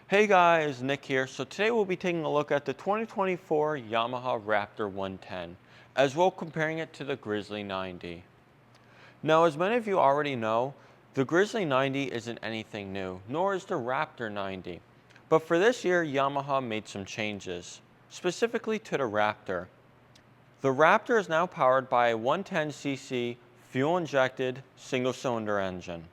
Hey guys, Nick here. So today we'll be taking a look at the 2024 Yamaha Raptor 110, as well comparing it to the Grizzly 90. Now, as many of you already know, the Grizzly 90 isn't anything new, nor is the Raptor 90. But for this year, Yamaha made some changes, specifically to the Raptor. The Raptor is now powered by a 110cc fuel-injected single-cylinder engine,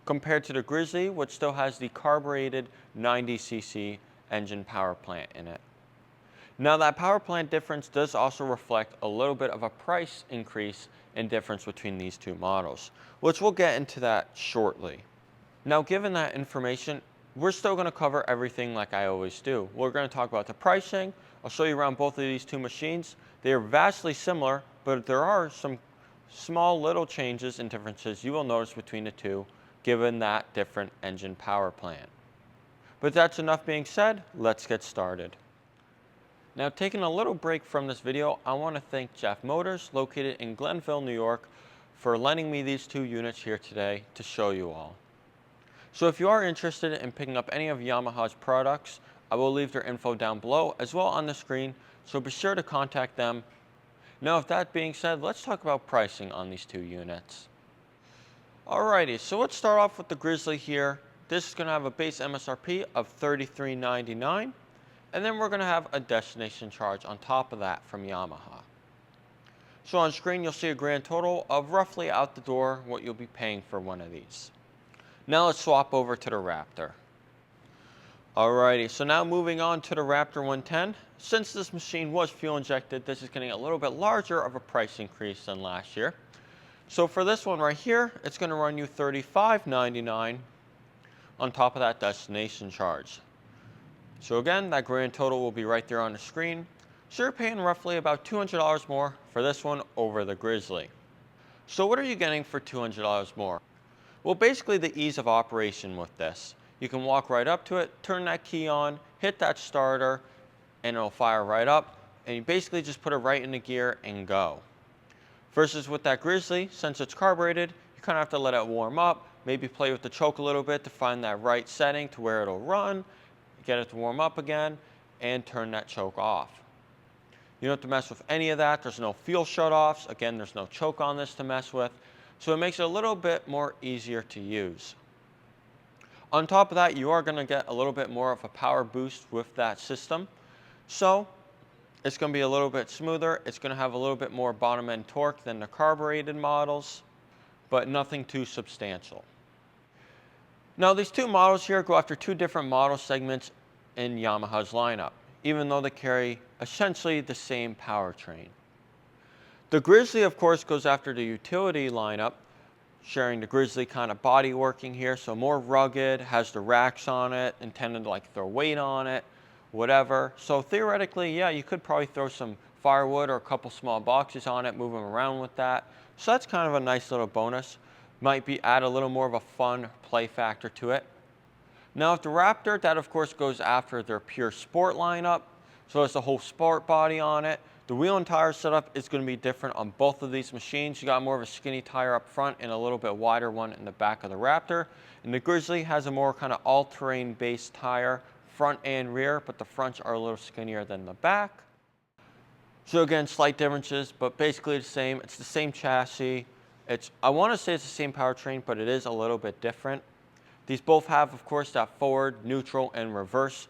compared to the Grizzly, which still has the carbureted 90cc engine power plant in it. Now, that power plant difference does also reflect a little bit of a price increase in difference between these two models, which we'll get into that shortly. Now, given that information, we're still going to cover everything like I always do. We're going to talk about the pricing. I'll show you around both of these two machines. They are vastly similar, but there are some small little changes and differences you will notice between the two, given that different engine power plant. But that's enough being said, let's get started. Now, taking a little break from this video, I want to thank JAF Motors, located in Glenville, New York, for lending me these two units here today to show you all. So if you are interested in picking up any of Yamaha's products, I will leave their info down below as well on the screen, so be sure to contact them. Now, with that being said, let's talk about pricing on these two units. Alrighty, so let's start off with the Grizzly here. This is going to have a base MSRP of $33.99, and then we're going to have a destination charge on top of that from Yamaha. So on screen you'll see a grand total of roughly out the door what you'll be paying for one of these. Now let's swap over to the Raptor. Alrighty, so now moving on to the Raptor 110. Since this machine was fuel injected, this is getting a little bit larger of a price increase than last year. So for this one right here, it's going to run you $35.99 on top of that destination charge. So again, that grand total will be right there on the screen. So you're paying roughly about $200 more for this one over the Grizzly. So what are you getting for $200 more? Well, basically the ease of operation with this. You can walk right up to it, turn that key on, hit that starter, and it'll fire right up. And you basically just put it right in the gear and go. Versus with that Grizzly, since it's carbureted, you kind of have to let it warm up, maybe play with the choke a little bit to find that right setting to where it'll run, get it to warm up again, and turn that choke off. You don't have to mess with any of that. There's no fuel shutoffs. Again, there's no choke on this to mess with. So it makes it a little bit more easier to use. On top of that, you are going to get a little bit more of a power boost with that system. So it's going to be a little bit smoother. It's going to have a little bit more bottom end torque than the carbureted models, but nothing too substantial. Now, these two models here go after two different model segments in Yamaha's lineup, even though they carry essentially the same powertrain. The Grizzly, of course, goes after the utility lineup, sharing the Grizzly kind of body working here, so more rugged, has the racks on it, intended to like throw weight on it, whatever. So theoretically, yeah, you could probably throw some firewood or a couple small boxes on it, move them around with that. So that's kind of a nice little bonus. Might be add a little more of a fun play factor to it. Now with the Raptor, that of course goes after their pure sport lineup. So it's the whole sport body on it. The wheel and tire setup is going to be different on both of these machines. You got more of a skinny tire up front and a little bit wider one in the back of the Raptor. And the Grizzly has a more kind of all-terrain based tire, front and rear, but the fronts are a little skinnier than the back. So again, slight differences, but basically the same. It's the same chassis. I want to say it's the same powertrain, but it is a little bit different. These both have, of course, that forward, neutral, and reverse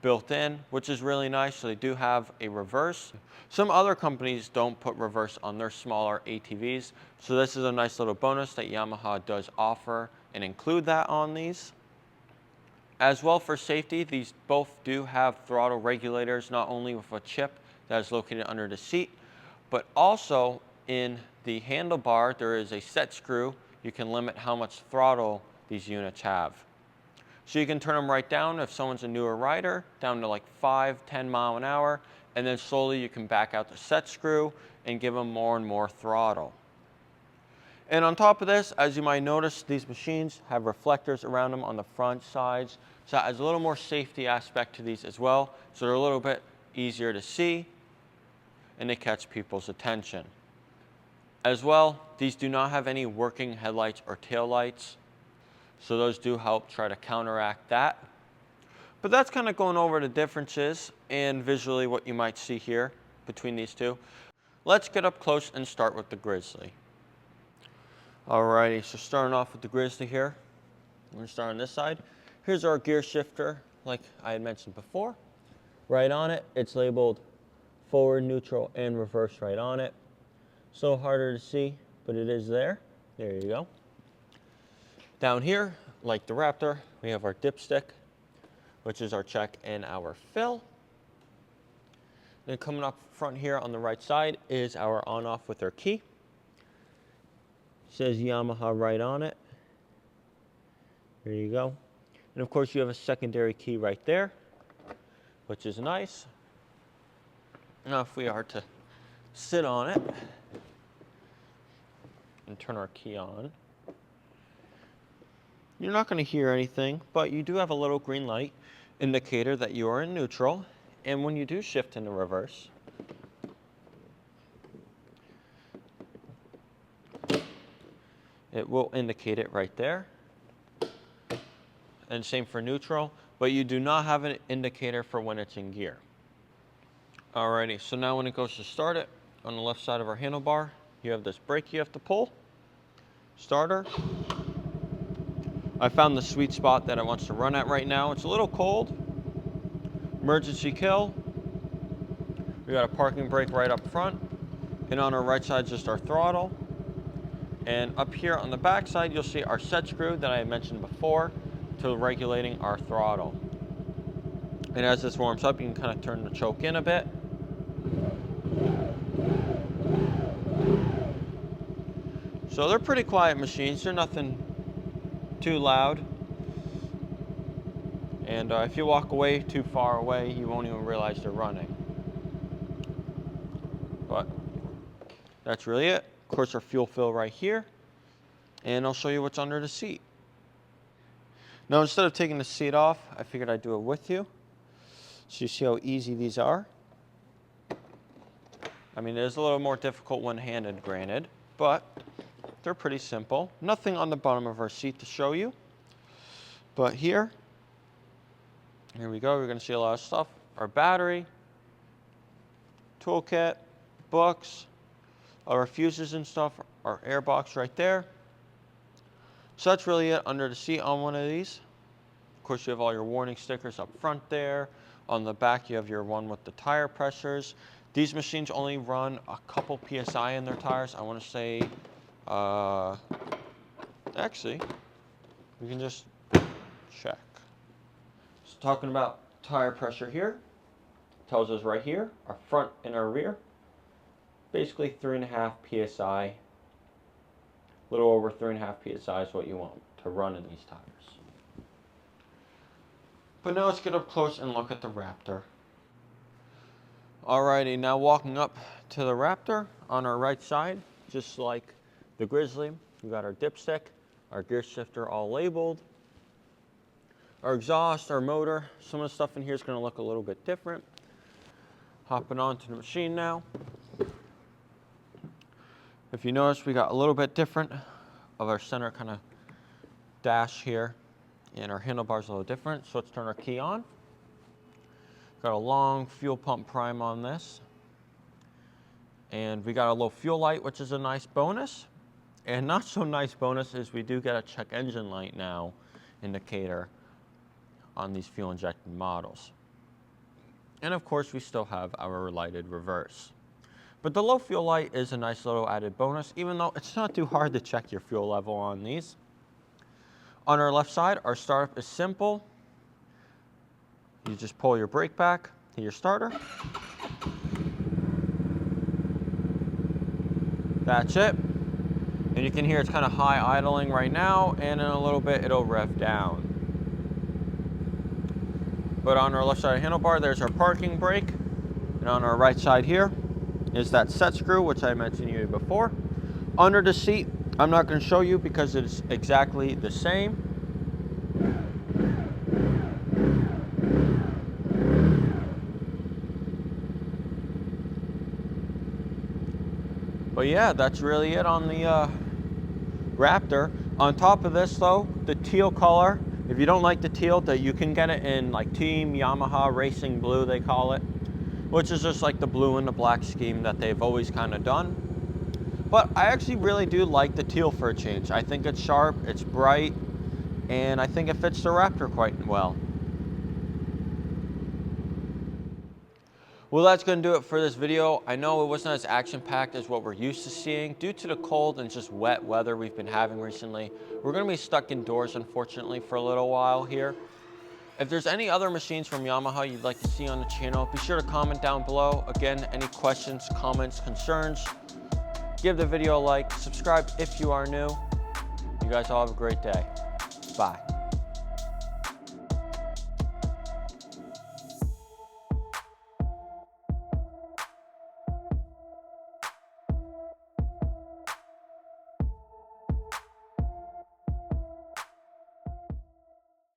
built in, which is really nice. So they do have a reverse. Some other companies don't put reverse on their smaller ATVs. So this is a nice little bonus that Yamaha does offer and include that on these. As well, for safety, these both do have throttle regulators, not only with a chip that is located under the seat, but also in the handlebar, there is a set screw. You can limit how much throttle these units have. So you can turn them right down if someone's a newer rider, down to like 5–10 miles an hour, and then slowly you can back out the set screw and give them more and more throttle. And on top of this, as you might notice, these machines have reflectors around them on the front sides. So that adds a little more safety aspect to these as well. So they're a little bit easier to see and they catch people's attention. As well, these do not have any working headlights or tail lights. So those do help try to counteract that. But that's kind of going over the differences and visually what you might see here between these two. Let's get up close and start with the Grizzly. Alrighty, so starting off with the Grizzly here. We're going to start on this side. Here's our gear shifter, like I had mentioned before. Right on it, it's labeled forward, neutral, and reverse right on it. So harder to see, but it is there. There you go. Down here, like the Raptor, we have our dipstick, which is our check and our fill. Then coming up front here on the right side is our on-off with our key. It says Yamaha right on it. There you go. And of course you have a secondary key right there, which is nice. Now if we are to sit on it and turn our key on, you're not going to hear anything, but you do have a little green light indicator that you are in neutral. And when you do shift into reverse, it will indicate it right there. And same for neutral, but you do not have an indicator for when it's in gear. Alrighty, so now when it goes to start it, on the left side of our handlebar, you have this brake you have to pull. Starter. I found the sweet spot that it wants to run at right now. It's a little cold. Emergency kill. We got a parking brake right up front. And on our right side, just our throttle. And up here on the back side, you'll see our set screw that I had mentioned before to regulating our throttle. And as this warms up, you can kind of turn the choke in a bit. So they're pretty quiet machines. They're nothing too loud. And if you walk away too far away, you won't even realize they're running. But that's really it. Of course, our fuel fill right here. And I'll show you what's under the seat. Now, instead of taking the seat off, I figured I'd do it with you. So you see how easy these are. I mean, it is a little more difficult one-handed, granted, but they're pretty simple. Nothing on the bottom of our seat to show you. But here we go. We're going to see a lot of stuff. Our battery, toolkit, books, our fuses and stuff, our air box right there. So that's really it under the seat on one of these. Of course, you have all your warning stickers up front there. On the back, you have your one with the tire pressures. These machines only run a couple PSI in their tires. I want to say, actually, we can just check. So talking about tire pressure here, tells us right here, our front and our rear, basically 3.5 PSI. A little over 3.5 PSI is what you want to run in these tires. But now let's get up close and look at the Raptor. Alrighty, now walking up to the Raptor on our right side, just like the Grizzly, we got our dipstick, our gear shifter all labeled, our exhaust, our motor. Some of the stuff in here is going to look a little bit different. Hopping onto the machine now. If you notice, we got a little bit different of our center kind of dash here, and our handlebars a little different. So let's turn our key on. Got a long fuel pump prime on this. And we got a low fuel light, which is a nice bonus. And not so nice bonus is we do get a check engine light now indicator on these fuel injected models. And of course, we still have our lighted reverse. But the low fuel light is a nice little added bonus, even though it's not too hard to check your fuel level on these. On our left side, our startup is simple. You just pull your brake back to your starter. That's it. And you can hear it's kind of high idling right now, and in a little bit it'll rev down. But on our left side handlebar, there's our parking brake. And on our right side here is that set screw, which I mentioned to you before. Under the seat, I'm not going to show you because it's exactly the same. But yeah, that's really it on the Raptor. On top of this though, the teal color If you don't like the teal, that you can get it in like Team Yamaha Racing Blue, they call it, which is just like the blue and the black scheme that they've always kind of done. But I actually really do like the teal for a change. I think it's sharp, it's bright, and I think it fits the Raptor quite well. Well, that's going to do it for this video. I know it wasn't as action-packed as what we're used to seeing due to the cold and just wet weather we've been having recently. We're going to be stuck indoors, unfortunately, for a little while here. If there's any other machines from Yamaha you'd like to see on the channel, be sure to comment down below. Again, any questions, comments, concerns, give the video a like, subscribe if you are new. You guys all have a great day. Bye.